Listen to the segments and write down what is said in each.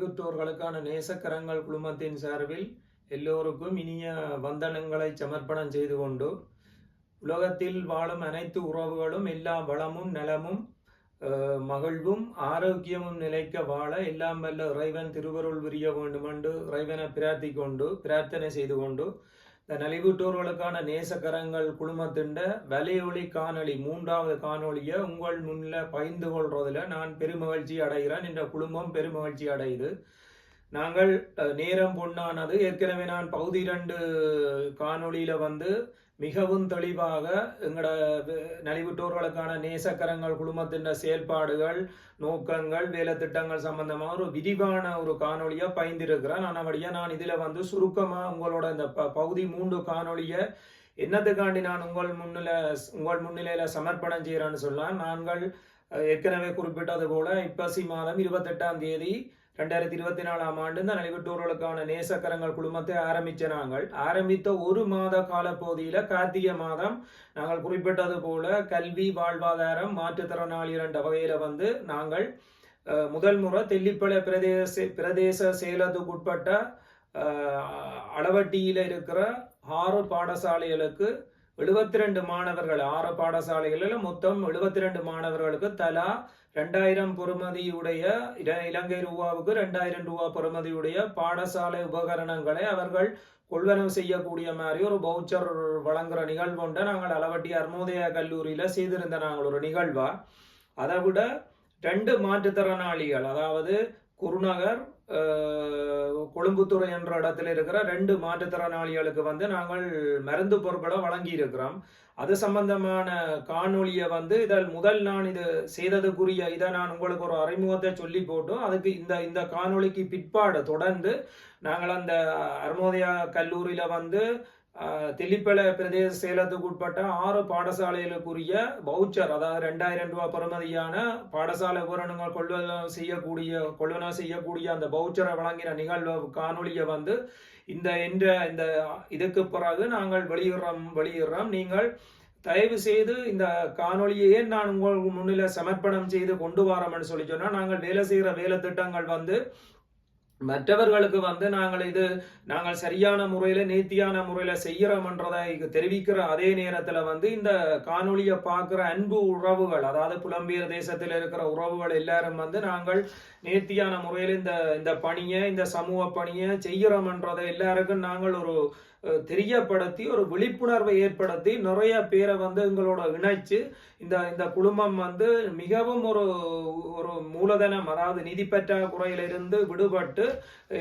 யுத்தோர்களுக்கான நேசக்கரங்கள் குழுமத்தின் சார்பில் எல்லோருக்கும் இனிய வந்தனங்களை சமர்ப்பணம் செய்து கொண்டு உலகத்தில் வாழும் அனைத்து உறவுகளும் எல்லா வளமும் நலமும் மகிழ்வும் ஆரோக்கியமும் நிலைக்க வாழ எல்லாம் வல்ல இறைவன் திருவருள் விரிய வேண்டும் என்று இறைவனை பிரார்த்தனை செய்து கொண்டு இந்த நலிவுற்றோர்களுக்கான நேசக்கரங்கள் குழுமத்தின் வலையொலி காணொளி 3வது காணொளியை உங்கள் முன்னில் பகிர்ந்து கொள்றதுல நான் பெருமகிழ்ச்சி அடைகிறேன். இந்த குழுமம் பெருமகிழ்ச்சி அடையுது. நாங்கள் நேரம் பொண்ணானது ஏற்கனவே நான் பகுதி 2 காணொளியில மிகவும் தெளிவாக எங்களோட நலிவுற்றோர்களுக்கான நேசக்கரங்கள் குழுமத்தின் செயல்பாடுகள் நோக்கங்கள் வேலை திட்டங்கள் சம்பந்தமாக ஒரு விரிவான ஒரு காணொலியை பகிர்ந்திருக்கிறேன். ஆனபடியா நான் இதுல சுருக்கமா உங்களோட இந்த பகுதி 3 காணொலியை என்னத்துக்காண்டி நான் உங்கள் முன்னிலையில சமர்ப்பணம் செய்யறேன்னு சொல்லலாம். நாங்கள் ஏற்கனவே குறிப்பிட்டது போல ஐப்பசி மாதம் 28ஆம் தேதி 2024ஆம் ஆண்டு இந்த நலிவுற்றோர்களுக்கான நேசக்கரங்கள் குழுமத்தை ஆரம்பித்த ஒரு மாத காலப்பகுதியில கார்த்திகை மாதம் நாங்கள் குறிப்பிட்டது போல கல்வி வாழ்வாதாரம் மாற்றுத்திறனாளிகள் என்ற வகையில நாங்கள் முதல் முறை தெல்லிப்பளை பிரதேச செயலத்துக்குட்பட்ட அளவட்டியில இருக்கிற 6 பாடசாலைகளுக்கு 72 மாணவர்கள் 6 பாடசாலைகளில் மொத்தம் 72 மாணவர்களுக்கு தலா 2000 பொறுமதியுடைய இலங்கை ரூபாவுக்கு 2000 ரூபாய் பொறுமதியுடைய பாடசாலை உபகரணங்களை அவர்கள் கொள்வனவு செய்யக்கூடிய மாதிரி ஒரு பவுச்சர் வழங்குற நிகழ்வு ஒன்றை நாங்கள் அளவட்டி அர்மோதயா கல்லூரியில செய்திருந்த நாங்கள் ஒரு நிகழ்வா. அதை விட 2 மாற்றுத்திறனாளிகள், அதாவது குருநகர் கொழும்புத்துறை என்ற இடத்துல இருக்கிற 2 மாற்றுத்திறனாளிகளுக்கு நாங்கள் மருந்து பொருட்களை வழங்கி இருக்கிறோம். அது சம்பந்தமான காணொலியை இதில் முதல் நான் இது செய்ததுக்குரிய இதை நான் உங்களுக்கு ஒரு அறிமுகத்தை சொல்லி போட்டோம். அதுக்கு இந்த காணொலிக்கு பிற்பாடு தொடர்ந்து நாங்கள் அந்த அர்மோதயா கல்லூரியில தெல்லிப்பளை பிரதேச செயலத்துக்கு உட்பட்ட 6 பாடசாலைகளுக்குரிய பவுச்சர், அதாவது 2000 ரூபாய் பெறுமதியான பாடசாலை உபகரணங்கள் கொள்வனவு செய்யக்கூடிய அந்த பவுச்சரை வழங்கின நிகழ்வு காணொலியை இந்த இதுக்கு பிறகு நாங்கள் வெளியிடுறோம். நீங்கள் தயவு செய்து இந்த காணொலியை நான் உங்கள் முன்னில சமர்ப்பணம் செய்து கொண்டு வரோம்னு சொல்லி சொன்னா, நாங்கள் வேலை செய்கிற வேலை திட்டங்கள் மற்றவர்களுக்கு நாங்கள் சரியான முறையில நேர்த்தியான முறையில செய்யறோம்ன்றதை தெரிவிக்கிற அதே நேரத்துல இந்த காணொலியை பார்க்கிற அன்பு உறவுகள், அதாவது புலம்பெயர் தேசத்தில் இருக்கிற உறவுகள் எல்லாரும் நாங்கள் நேர்த்தியான முறையில இந்த பணியை, இந்த சமூக பணியை செய்யறோம்ன்றதை எல்லாருக்கும் நாங்கள் ஒரு தெரியப்படுத்தி ஒரு விழிப்புணர்வை ஏற்படுத்தி நிறைய பேரை எங்களோட இணைச்சு இந்த குழுமம் மிகவும் ஒரு மூலதனம், அதாவது நிதி பற்றாக்குறையிலிருந்து விடுபட்டு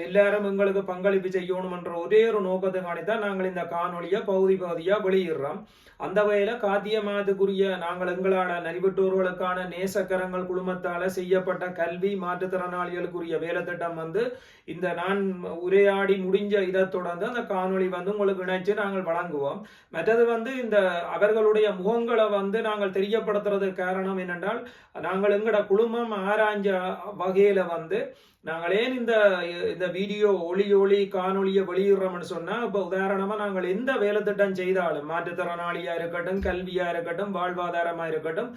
எல்லாரும் எங்களுக்கு பங்களிப்பு செய்யணும் என்ற ஒரே ஒரு நோக்கத்தை காணித்தான் நாங்கள் இந்த காணொலியை பகுதியா வெளியிடுறோம். அந்த வகையில கார்த்திகை மாதத்துக்குரிய நாங்கள் எங்களோட நலிவுற்றோர்களுக்கான நேசக்கரங்கள் குழுமத்தால செய்யப்பட்ட கல்வி மாற்றுத்திறனாளிகளுக்குரிய வேலை திட்டம் இந்த நான் உரையாடி முடிஞ்ச இதை தொடர்ந்து அந்த காணொலி உங்களுக்கு இணைச்சு நாங்கள் வழங்குவோம். மற்றது இந்த அவர்களுடைய முகங்களை நாங்கள் தெரியப்படுத்துறதுக்கு காரணம் என்னென்றால், நாங்கள் எங்களோட குழுமம் ஆராய்ஞ்ச வகையில நாங்கள் ஏன் இந்த வீடியோ ஒளி காணொலியை வெளியிடுறோம்னு சொன்னா, இப்ப உதாரணமா நாங்கள் எந்த வேலை திட்டம் செய்தாலும், மாற்றுத்திறனாளியா இருக்கட்டும், கல்வியா இருக்கட்டும், வாழ்வாதாரமா இருக்கட்டும்,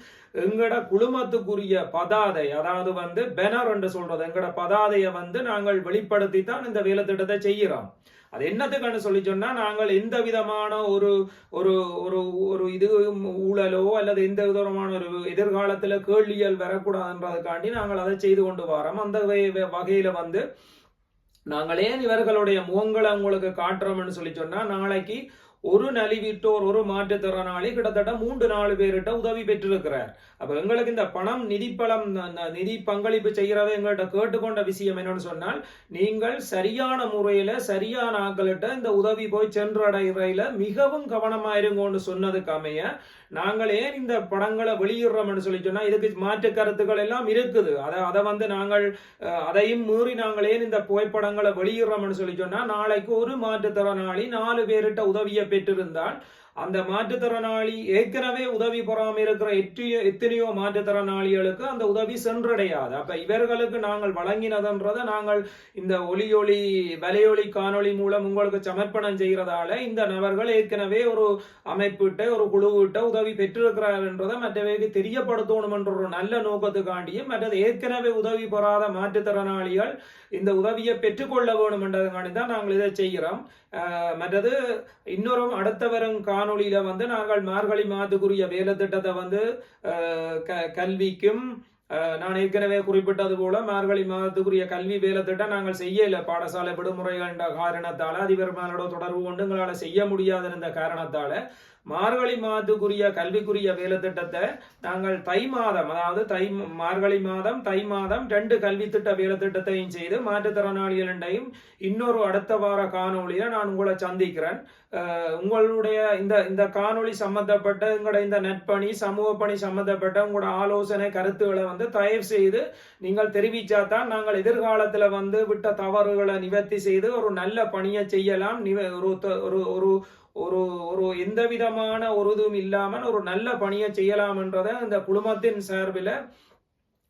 எங்கட குழுமத்துக்குரிய பதாதை, அதாவது பேனர் என்று சொல்றது, எங்கட பதாதையை நாங்கள் வெளிப்படுத்தி தான் இந்த வேலை திட்டத்தை செய்கிறோம். அது என்னத்துக்கான சொல்லி சொன்னா, நாங்கள் எந்த விதமான ஒரு ஒரு ஒரு இது ஊழலோ அல்லது எந்த விதமான ஒரு எதிர்காலத்துல கேள்வியல் வரக்கூடாதுன்றதுக்காண்டி நாங்கள் அதை செய்து கொண்டு வரோம். அந்த வகையில நாங்கள் ஏன் இவர்களுடைய முகங்களை உங்களுக்கு காட்டுறோம்னு சொல்லி சொன்னா, நாளைக்கு ஒரு நலிவிட்டோர், ஒரு மாற்றுத்திறனாளி கிட்டத்தட்ட 3-4 பேர்கிட்ட உதவி பெற்றிருக்கிறார். அப்ப எங்களுக்கு இந்த பணம் நிதி பங்களிப்பு செய்யறதை எங்கள்கிட்ட கேட்டுக்கொண்ட விஷயம் என்னன்னு சொன்னால், நீங்கள் சரியான முறையில சரியான ஆட்கள்கிட்ட இந்த உதவி போய் சென்றடைகிறையில மிகவும் கவனமா இருங்கன்னு சொன்னதுக்கு அமைய நாங்கள் ஏன் இந்த படங்களை வெளியிடுறோம்னு சொல்லி சொன்னா, இதுக்கு மாற்று கருத்துக்கள் எல்லாம் இருக்குது. அதை நாங்கள் அதையும் மீறி நாங்கள் ஏன் இந்த புகைப்படங்களை வெளியிடுறோம்னு சொல்லி சொன்னா, நாளைக்கு ஒரு மாற்றுத்திறனாளி 4 பேர்கிட்ட உதவியை பெற்றிருந்தால் அந்த மாற்றுத்திறனாளி ஏற்கனவே உதவி பெறாமல் இருக்கிற எத்தனையோ மாற்றுத்திறனாளிகளுக்கு அந்த உதவி சென்றடையாது. அப்ப இவர்களுக்கு நாங்கள் வழங்கினதுன்றதை நாங்கள் இந்த வலையொலி காணொளி மூலம் உங்களுக்கு சமர்ப்பணம் செய்கிறதால இந்த நபர்கள் ஏற்கனவே ஒரு அமைப்பிட்ட ஒரு குழுவிட்ட உதவி பெற்றிருக்கிறார் என்றதை மற்றவைக்கு தெரியப்படுத்தணும் என்ற ஒரு நல்ல நோக்கத்துக்காண்டியும் மற்றது ஏற்கனவே உதவி பெறாத மாற்றுத்திறனாளிகள் இந்த உதவியை பெற்றுக்கொள்ள வேணும் என்றதுக்காண்டி தான் நாங்கள் இதை செய்கிறோம். மற்றது இன்னொரு அடுத்த வரும் காணொலியில நாங்கள் மார்கழி மாதத்துக்குரிய வேலை திட்டத்தை கல்விக்கும் நான் ஏற்கனவே குறிப்பிட்டது போல மார்கழி மாதத்துக்குரிய கல்வி வேலை திட்டம் நாங்கள் செய்யல. பாடசாலை விடுமுறைகள் என்ற காரணத்தால அதிபர்மானோட தொடர்பு கொண்டு எங்களால் செய்ய முடியாது என்ற காரணத்தால மார்கழி மாதத்துக்குரிய கல்விக்குரிய வேலை திட்டத்தை நாங்கள் தை மாதம், அதாவது மார்கழி மாதம் தை மாதம் 2 கல்வி திட்ட வேலை திட்டத்தையும் செய்து மாற்றுத்திறனாளிகளிடையும் இன்னொரு அடுத்த வார காணொலியில நான் உங்களை சந்திக்கிறேன். உங்களுடைய இந்த காணொலி சம்பந்தப்பட்ட உங்களுடைய இந்த நட்பணி சமூக பணி சம்பந்தப்பட்ட உங்களோட ஆலோசனை கருத்துக்களை தயவு செய்து நீங்கள் தெரிவிச்சாதான் நாங்கள் எதிர்காலத்துல விட்ட தவறுகளை நிவர்த்தி செய்து ஒரு நல்ல பணியை செய்யலாம். ஒரு எந்த விதமான ஒரு இதுவும் இல்லாமல் ஒரு நல்ல பணியை செய்யலாம் என்றதை இந்த குழுமத்தின் சார்பில்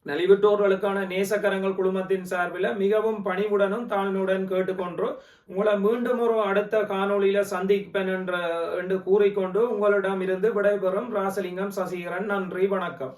நலிவுற்றோர்களுக்கான நேசக்கரங்கள் குழுமத்தின் சார்பில் மிகவும் பணிவுடனும் தாழ்மையுடன் கேட்டுக்கொண்டு உங்களை மீண்டும் ஒரு அடுத்த காணொலியில சந்திப்பேன் என்று கூறிக்கொண்டு உங்களிடம் இருந்து விடைபெறும் ராசலிங்கம் சசிகரன். நன்றி, வணக்கம்.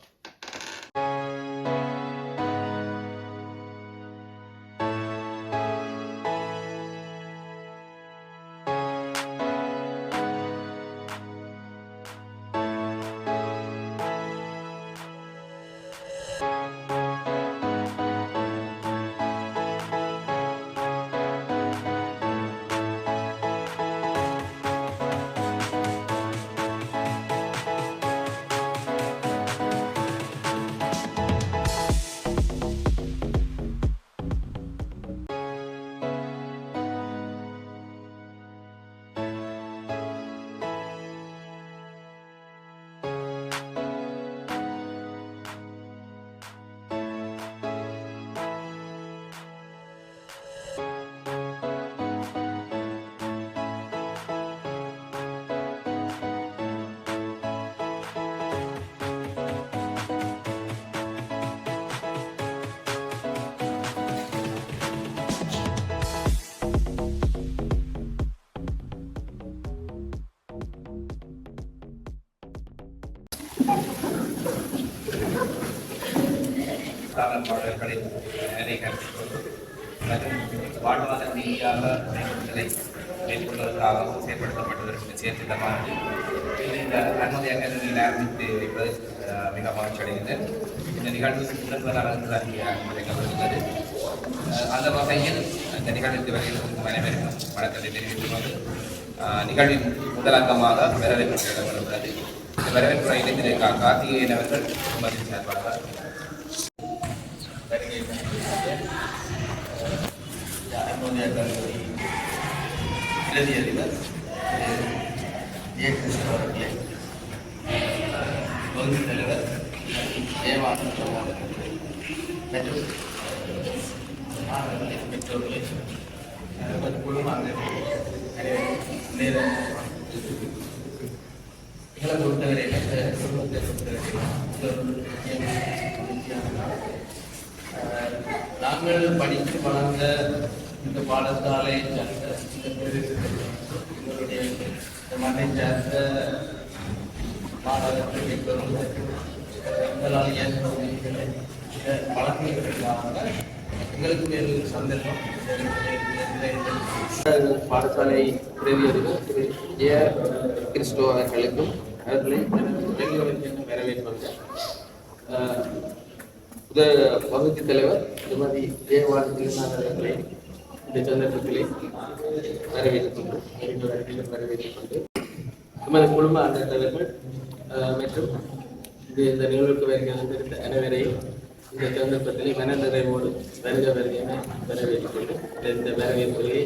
பாடல்களில் நிறைய கருத்து மற்றும் வாழ்வாதார ரீதியாக மேம்படுத்தலை மேற்கொள்வதற்காகவும் செயல்படுத்தப்பட்டதற்கு செயற்திட்டமானது இந்த அனுமதி அகாடமியில் ஆரம்பித்து வைப்பது மிக மகிழ்ச்சி அடைகின்றேன். இந்த நிகழ்வு முதல்வராக அனுமதிக்கப்படுகிறது. அந்த வகையில் இந்த நிகழ்வுக்கு வருகின்ற அனைவருக்கும் வணக்கத்தை தெரிவித்துக் கொண்டு நிகழ்வின் முதல் அங்கமாக வரவேற்பு இடம்பெறுகிறது. இந்த வரவேற்புரை இணைந்திலே கார்த்திகேயன் அவர்கள் குழுமத்தின் செயல்பாளர். பிரதி அதிபர் அவர்களை, பகுதி தலைவர் தேவானந்த மற்றும் பெற்றோர்களை குழும எங்களை பொறுத்தவரையில் இந்த குடும்பத்தை பொறுத்தவரையில் நாங்கள் படித்து வளர்ந்த இந்த பாடசாலை எங்களுடைய மண்ணை சார்ந்த மாணவர்கள் பெற்றோரும் எங்களால் ஏற்படுகிற வழக்குகளுக்காக எங்களுக்கு வேறு சந்தர்ப்பம் பாடசாலை பிரதியதிகள் திரு ஜெய கிறிஸ்டோ அவர்களுக்கும் அவர்களை வரவேற்பது. வகுப்பு தலைவர் திருமதி ஜெயவாணி திருநாள் அவர்களை இந்த சந்தர்ப்பத்திலே வரவேற்றுக் கொண்டு நமது குடும்ப அங்கத்தவர்கள் மற்றும் இந்த நிகழ்வுக்கு வருகின்ற அனைவரையும் இந்த சந்தர்ப்பத்திலே மனநிறைவோடு வருகை வரவேற்றுக் கொண்டு இந்த வரவேற்புரையை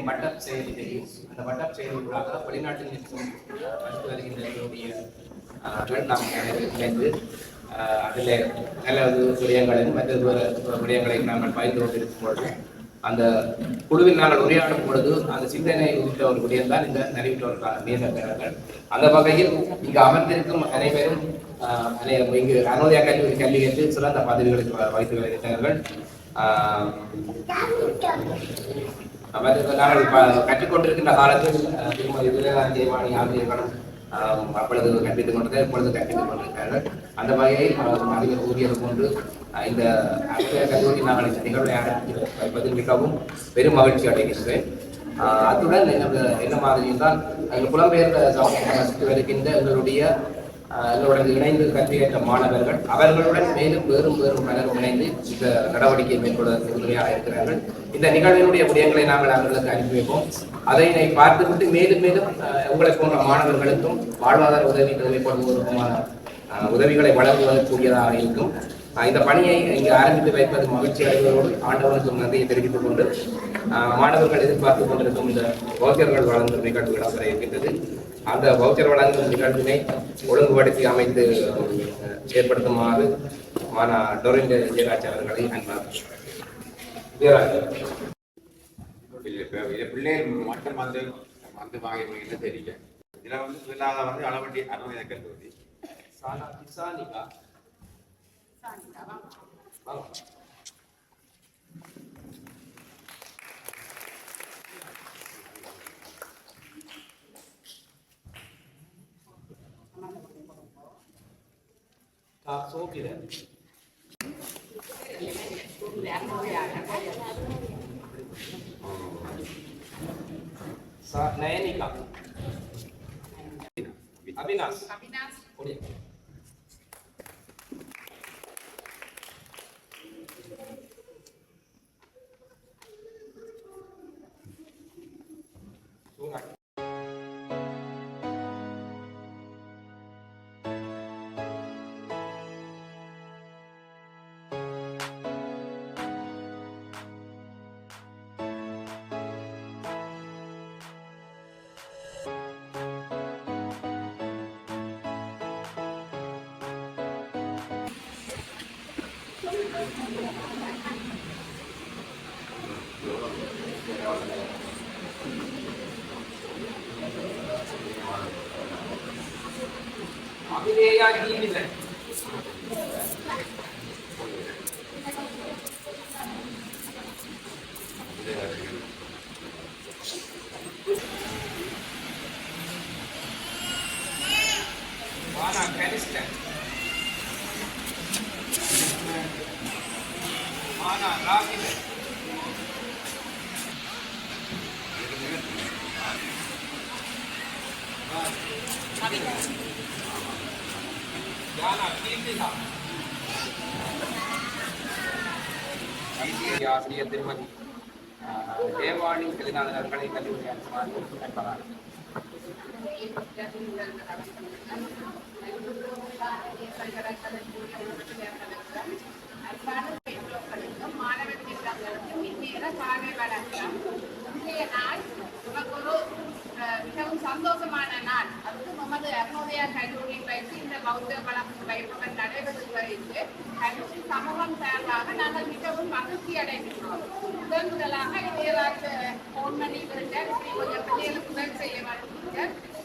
மட்டப் செயலி தெரியும். அந்த மட்டப் செயலியூடாக வெளிநாட்டில் இருக்கும் வந்து வருகின்ற எங்களுடைய நாம் இணைந்து அதில் நல்ல விடயங்களையும் மற்ற விடயங்களையும் நாங்கள் பகிர்ந்து கொண்டிருக்கும் பொழுது அந்த குழுவில் நாங்கள் உரையாடும் பொழுது அந்த சிந்தனை உள்ளிட்ட ஒரு விடயம் தான் இந்த நலிவுற்றோருக்கான நேசக்கரங்கள். அந்த வகையில் இங்கு அமர்ந்திருக்கும் அனைவரும் இங்கு அருணோதயா கல்லூரி கல்வி என்று சிறந்த பதவிகளுக்கு வகித்து வருகிறார்கள். நாங்கள் கற்றுக்கொண்டிருக்கின்ற காலத்தில் திருமதி விஜயகாந்தி ஆசிரியர்களும் அப்பொழுது கற்பித்துக் கொண்டது, இப்பொழுது கற்பித்துக் கொண்டிருக்கிறார்கள். அந்த வகையை அறிஞர் கூறியது போன்று இந்த கல்லூரி நாங்கள் இந்த நிகழ்வை வைப்பதில் மிகவும் பெரும் மகிழ்ச்சி அடைகின்றேன். அத்துடன் என்ன மாதிரி என்றால் எங்கள் புலம்பெயர்ந்த வருகின்ற எங்களுடன் இணைந்து கல்வியேற்ற மாணவர்கள் அவர்களுடன் மேலும் வேறும் பலரும் இணைந்து இந்த நடவடிக்கையை மேற்கொள்வதற்கு உதவியாக இருக்கிறார்கள். இந்த நிகழ்வினுடைய விடயங்களை நாங்கள் அவர்களுக்கு அனுப்பி வைப்போம். அதனை பார்த்துவிட்டு மேலும் உங்களை போன்ற மாணவர்களுக்கும் வாழ்வாதார உதவி தேவைப்படுவதற்குமான உதவிகளை வழங்குவதற்குரியதாக இருக்கும். இந்த பணியை இங்கு ஆரம்பித்து வைப்பது மகிழ்ச்சி அடைவதோடு ஆண்டவனுக்கு நன்றியை தெரிவித்துக் கொண்டு மாணவர்கள் எதிர்பார்த்துக் கொண்டிருக்கும் இந்த வவுச்சர்கள் வழங்கும் நிகழ்வு இடம்பெற இருக்கின்றது. அந்த வவுச்சர் வழங்கும் நிகழ்வினை ஒழுங்குபடுத்தி அமைத்து ஏற்படுத்துமாறு டொரின் ஜெயராஜ் அவர்களை அன்பாக பிள்ளைகள் மட்டும் வந்து வாங்க தெரியல. இதுல இல்லாத அளவட்டி அருணோதயா கல்லூரி நயனிகா அபினாஷ் அபிநயா ஜீவிதன் வானா கனிஷ்டன் வானா ராகிதன் ஆசிரியர் திருமதி தேவாணி எழுதாளர்களை கல்லூரி அனுப்புவார். மிகவும் சந்தோஷமான நாள். அதுக்கு நமது அருணோதயா கல்லூரி பயிற்சி இந்த பௌத்த வழங்கும் பயிற்சி நடைபெற்று வருகிறது. கல்லூரி சமூகம் சார்பாக நாங்கள் மிகவும் மகிழ்ச்சி அடைகின்றோம். முதலாக இதேவாறு போன் பண்ணி விட்டார், கொஞ்சம் பிள்ளைகளுக்கு உதவி செய்ய வேண்டும்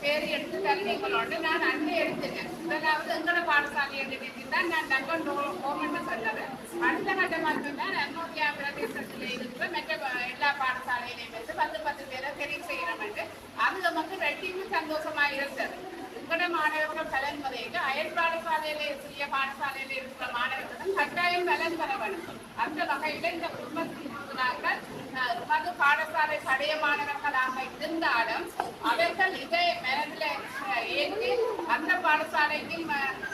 பேர் எடுத்து தருவீங்களோடு நான் அன்பை எடுத்துட்டேன். முதலாவது எங்களோட பாடசாலை என்று தான் நான் தங்கன் ஹோம்னு சொன்னது. அடுத்த கட்டமாக தான் அருணோதயா பிரதேசத்தில் இருக்கிற மற்ற எல்லா பாடசாலையிலையும் வந்து 10 பேரை தெரிவு செய்யணும் என்று அது நமக்கு ரெட்டிப்பு சந்தோஷமா இருந்தது. எங்களோட மாணவர்கள் பலன் முறைக்கு அயல் பாடசாலையில சிறிய பாடசாலையில இருக்கிற மாணவர்களும் கட்டாயம் பலன் பெற வேண்டும். அந்த வகையில இந்த குடும்பத்தில் மது பாடசாலை பழைய மாணவர்களாக இருந்தாலும் அவர்கள் இதை மனதில் ஏற்று அந்த பாடசாலைக்கு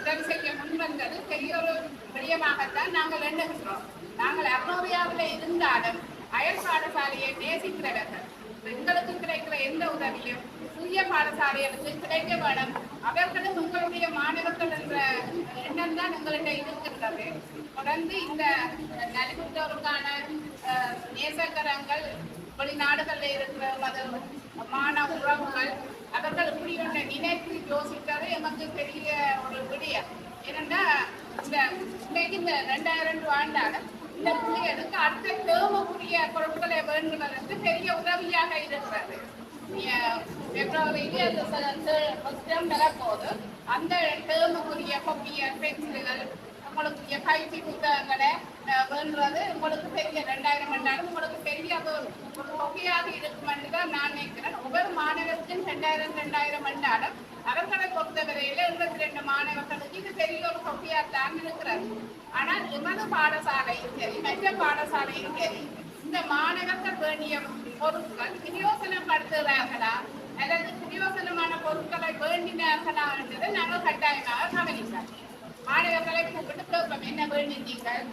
உதவி செய்ய முன்வந்தது பெரிய ஒரு விடயமாகத்தான் நாங்கள் எண்ணுகிறோம். நாங்கள் அருணோதயாவில் இருந்தாலும் அயல் பாடசாலையை நேசிக்கிறவர்கள் எங்களுக்கு கிடைக்கிற எந்த உதவியும் புதிய பாடசாலைகளுக்கு கிடைக்க வேணும். அவர்களும் உங்களுடைய மாணவர்கள் என்ற எண்ணம் தான் எங்கள்கிட்ட இருக்கின்றது. தொடர்ந்து இந்த நலிவுற்றோருக்கான நேசக்கரங்கள் வெளிநாடுகளில் இருக்கிற மாணவ உறவுகள் அவர்கள் இப்படி ஒன்றை நினைத்து யோசித்தது எமக்கு பெரிய ஒரு விடயம். ஏனென்றா இந்த 2002 ஆண்டால இந்த பிள்ளைகளுக்கு அடுத்த தேவைக்குரிய பொருட்களை வேண்டுவதற்கு பெரிய உதவியாக இருக்கிறது. பிப்ரவரியிலே அந்த புத்தகம் வரப்போது அந்த தேவைக்குரிய கொப்பியர் பென்சில்கள் உங்களுக்கு பயிற்சி புத்தகங்களை வேண்டுறது உங்களுக்கு பெரிய 2000 என்றாலும் உங்களுக்கு பெரிய ஒரு தொகையாக இருக்கும் என்று தான் நான் நினைக்கிறேன். ஒவ்வொரு மாணவருக்கும் 2000 என்றாலும் அவர்களை பொறுத்தவரையில 22 மாணவர்களுக்கு இது பெரிய ஒரு தொகையாகத்தான் இருக்கிறது. ஆனால் எமது பாடசாலையும் சரி மற்ற பாடசாலையும் சரி இந்த மாணவர்கள் வேண்டிய பொருட்கள் விநியோசனப்படுத்துகிறார்களா அல்லது விநியோசனமான பொருட்களை வேண்டினார்களா என்றதை நாங்கள் கட்டாயமாக கவனிக்கிறோம். மாணவர்களை கூப்பிட்டு கேட்போம், என்ன வேண்டினீங்கள்,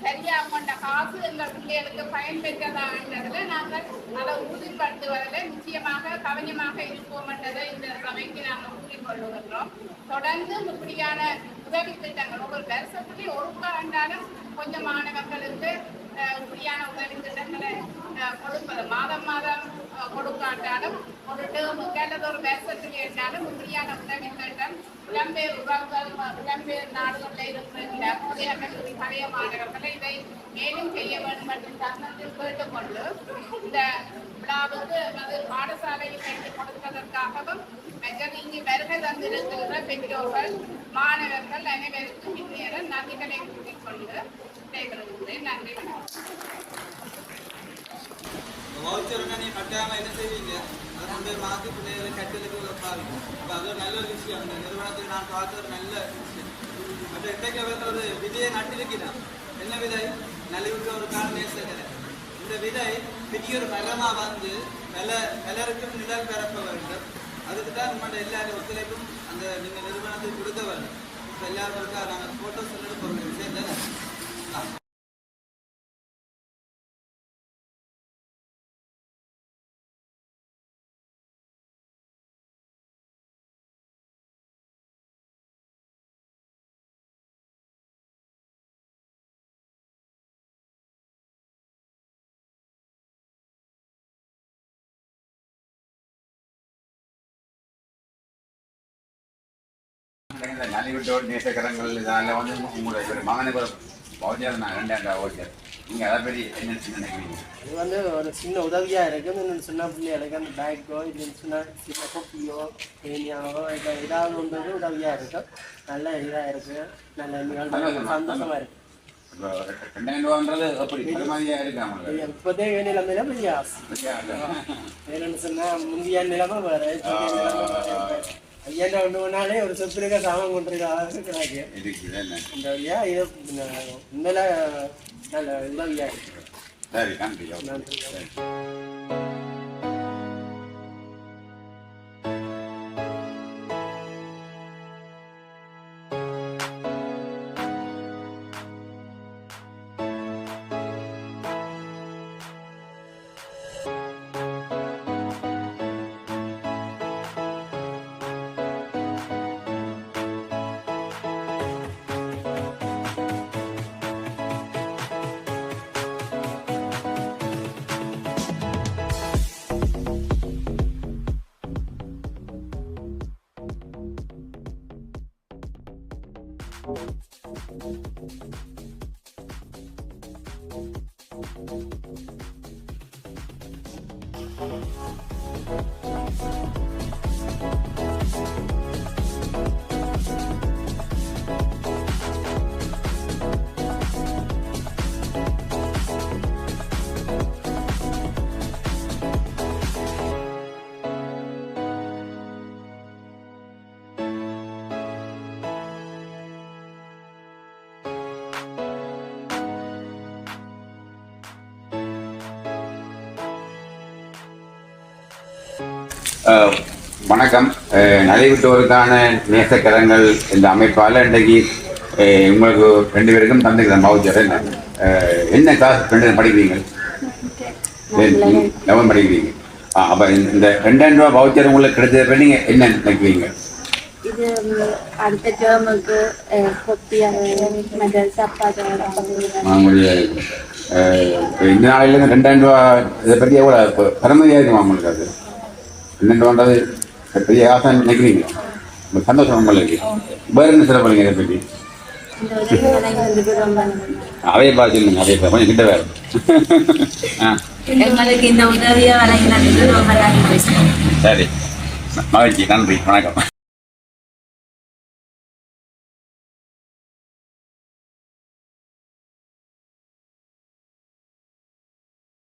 சரியா கொண்ட காசு எங்கள் பிள்ளைகளுக்கு பயன்பெற்றதா என்றதில் நாங்கள் அதை உறுதிப்படுத்துவதில் நிச்சயமாக கவனமாக இருப்போம் என்றதை இந்த சபைக்கு நாங்கள் கூறிக்கொள்ளுகின்றோம். தொடர்ந்து இப்படியான உதவி திட்டங்கள் ஒவ்வொரு வருஷத்துலேயும் ஒருக்கா என்றாலும் கொஞ்சம் மாணவர்களுக்கு இப்படியான உதவி திட்டங்களை கொடுப்பது மாதம் கொடுக்காட்டாலும் ஒரு டேர்முக்கு அல்லது ஒரு வருஷத்துக்கு என்றாலும் இப்படியான உதவி திட்டம் புலம்பெயர் உறவுகள் புலம்பெயர் நாடுகளில் இருக்கிற புதிய கல்லூரி பழைய மாணவர்களை இதை மேலும் செய்ய வேண்டும் என்று தருணத்தில் கேட்டுக்கொண்டு இந்த விழாவுக்கு அது பாடசாலையில் கற்றுக் கொடுப்பதற்காகவும் மற்றது இங்கு வருகை தந்திருக்கிற பெற்றோர்கள் மாணவர்கள் அனைவருக்கும் இந்நேரம் நன்றிகளை கூறிக்கொண்டு விடைபெறுகிறேன். நன்றி. வவுச்சர்னா நீ கட்டாயமாக என்ன செய்வீங்க, அதை கொண்டு மாற்றி பிள்ளைகளை கட்டலுக்கு வைப்பாரு. அப்போ அது ஒரு நல்ல ஒரு விஷயம். அந்த நிறுவனத்துக்கு நான் பார்த்த ஒரு நல்ல விஷயம். மற்ற இன்றைக்கு ஒரு விதையை நட்டிருக்கிறான். என்ன விதை? நலிவுற்ற ஒரு நேசகரை. இந்த விதை பெரிய ஒரு மரமாக வந்து பலருக்கும் நிழல் பரப்ப வேண்டும். அதுக்கு தான் நம்மளோட எல்லாரும் ஒத்துழைப்பும் அந்த நீங்கள் நிறுவனத்துக்கு கொடுக்க வேண்டும். இப்போ எல்லாருக்கும் நாங்கள் ஃபோட்டோஸ் எடுக்க போகிற விஷயம் தானே. நலிவிட்டோர் நேசக்கரங்கள் இதெல்லாம் வந்து உங்களுடைய ஒரு மகனுக்கு ஒரு வவுச்சர் நான் 2000 வவுச்சர். நீங்கள் அதை பற்றி என்ன நினைக்கிறீங்க? இது வந்து ஒரு சின்ன உதவியாக இருக்குது. இன்னும் சின்ன பிள்ளைகளுக்கு அந்த பேக்கோ இது சின்ன கொப்பியோ ஏனியாவோ இல்லை ஏதாவது ஒன்று உதவியாக இருக்கும். நல்ல இதாக இருக்குது. நல்ல சந்தோஷமாக இருக்குது. 2000 ரூபான்றது எப்படி பெருமதியாக இருக்கு அவங்களுக்கு? இப்போதே நிலைமையில பெரிய ஆசை. என்னென்னு சொன்னால் முந்தைய நிலைமை வேறு. ஐயா ஒன்று ஒன்றாலே ஒரு சொத்துருக்க சாமான் கொண்டிருக்க கிடைக்கு இந்த வழியா இது உண்மையில நல்ல உதவியா இருக்கு. சரி, நன்றி. நன்றி. வணக்கம். நலிவிட்டோருக்கான நேசக்கரங்கள் இந்த அமைப்பால் இன்றைக்கு உங்களுக்கு 2 பேருக்கும் தந்துக்கிறேன் வவுச்சர். என்ன கிளாஸ் 2 படிக்கிறீங்க? 11 படிக்கிறீங்க. அப்போ இந்த 2000 ரூபா வவுச்சர் உங்களுக்கு கிடைச்சத நீங்கள் என்ன நினைக்கிறீங்க? இது அடுத்த டேர்முக்கு இந்த நாளையிலேருந்து 2000 ரூபா இதை பற்றி எவ்வளோ பெருமதியாக இருக்குமா உங்களுக்கு? அது 2000 ரூபான்றது பெரிய ஆசை நினைக்கிறீங்க? சந்தோஷம் உங்களுக்கு. வேறு என்ன சிறப்புங்க இதை பற்றி? இந்த உதவி வழங்கினதுக்கு ரொம்ப நன்றி. அவையை பார்த்து சொல்லுங்க, அவையை கொஞ்சம் கிட்ட வேறு. எங்களுக்கு இந்த உதவியை வழங்கினதுக்கு ரொம்ப நன்றி. சரி, மகிழ்ச்சி, நன்றி, வணக்கம்.